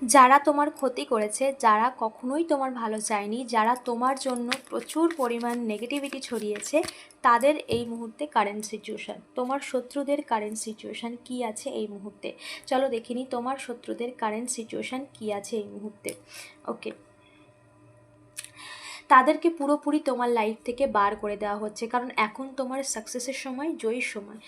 যারা তোমার ক্ষতি করেছে, যারা কখনোই তোমার ভালো চায়নি, যারা তোমার জন্য প্রচুর পরিমাণ নেগেটিভিটি ছড়িয়েছে, তাদের এই মুহূর্তে কারেন্ট সিচুয়েশান, তোমার শত্রুদের কারেন্ট সিচুয়েশান কী আছে এই মুহূর্তে। চলো দেখিনি তোমার শত্রুদের কারেন্ট সিচুয়েশান কী আছে এই মুহূর্তে। ওকে, তাদেরকে পুরোপুরি তোমার লাইফ থেকে বার করে দেওয়া হচ্ছে, কারণ এখন তোমার সাকসেসের সময়, জয়ীর সময়,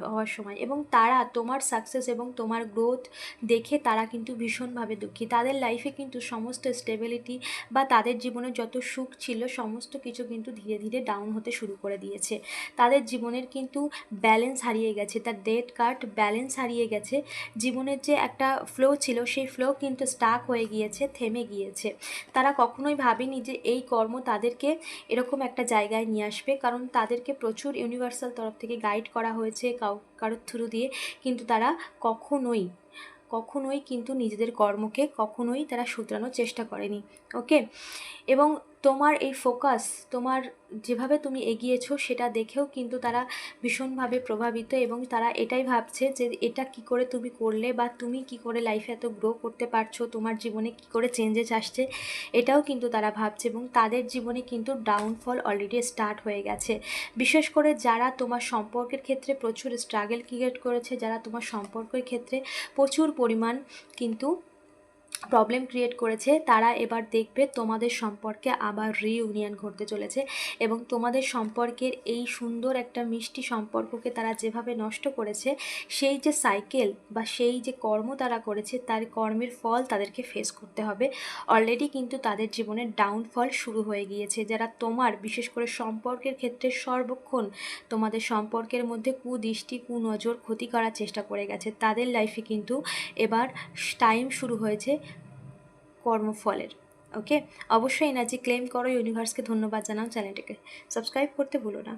হওয়ার সময়, এবং তারা তোমার সাকসেস এবং তোমার গ্রোথ দেখে তারা কিন্তু ভীষণভাবে দুঃখী। তাদের লাইফে কিন্তু সমস্ত স্টেবিলিটি বা তাদের জীবনে যত সুখ ছিল সমস্ত কিছু কিন্তু ধীরে ধীরে ডাউন হতে শুরু করে দিয়েছে। তাদের জীবনের কিন্তু ব্যালেন্স হারিয়ে গেছে, তার ডেট কার্ড ব্যালেন্স হারিয়ে গেছে। জীবনের যে একটা ফ্লো ছিল সেই ফ্লো কিন্তু স্টাক হয়ে গিয়েছে, থেমে গিয়েছে। তারা কখনোই ভাবেনি যে এই কর্ম তাদেরকে এরকম একটা জায়গায় নিয়ে আসবে, কারণ তাদেরকে প্রচুর ইউনিভার্সাল তরফ থেকে গাইড করা হয়েছে কারোর থ্রু দিয়ে, কিন্তু তারা কখনোই কিন্তু নিজেদের কর্মকে কখনোই তারা শুধরানোর চেষ্টা করেনি। ওকে, এবং তোমার এই ফোকাস, তোমার যেভাবে তুমি এগিয়েছো সেটা দেখেও কিন্তু তারা ভীষণভাবে প্রভাবিত, এবং তারা এটাই ভাবছে যে এটা কি করে তুমি করলে, বা তুমি কি করে লাইফে এত গ্রো করতে পারছো, তোমার জীবনে কি করে চেঞ্জেস আসছে, এটাও কিন্তু তারা ভাবছে। এবং তাদের জীবনে কিন্তু ডাউনফল অলরেডি স্টার্ট হয়ে গেছে। বিশেষ করে যারা তোমার সম্পর্কের ক্ষেত্রে প্রচুর স্ট্রাগল ক্রিয়েট করেছে, যারা তোমার সম্পর্কের ক্ষেত্রে প্রচুর পরিমাণ কিন্তু প্রবলেম ক্রিয়েট করেছে, তারা এবার দেখবে তোমাদের সম্পর্কে আবার রিইউনিয়ন ঘটতে চলেছে, এবং তোমাদের সম্পর্কের এই সুন্দর একটা মিষ্টি সম্পর্ককে তারা যেভাবে নষ্ট করেছে, সেই যে সাইকেল বা সেই যে কর্ম তারা করেছে তার কর্মের ফল তাদেরকে ফেস করতে হবে। অলরেডি কিন্তু তাদের জীবনের ডাউনফল শুরু হয়ে গিয়েছে। যারা তোমার বিশেষ করে সম্পর্কের ক্ষেত্রে সর্বক্ষণ তোমাদের সম্পর্কের মধ্যে কুদৃষ্টি, কুনজর, ক্ষতি করার চেষ্টা করে গেছে, তাদের লাইফে কিন্তু এবার টাইম শুরু হয়েছে কর্মফলের। ওকে, অবশ্যই এনার্জি ক্লেম করো, ইউনিভার্সকে ধন্যবাদ জানাও, চ্যানেলটিকে সাবস্ক্রাইব করতে ভুলো না।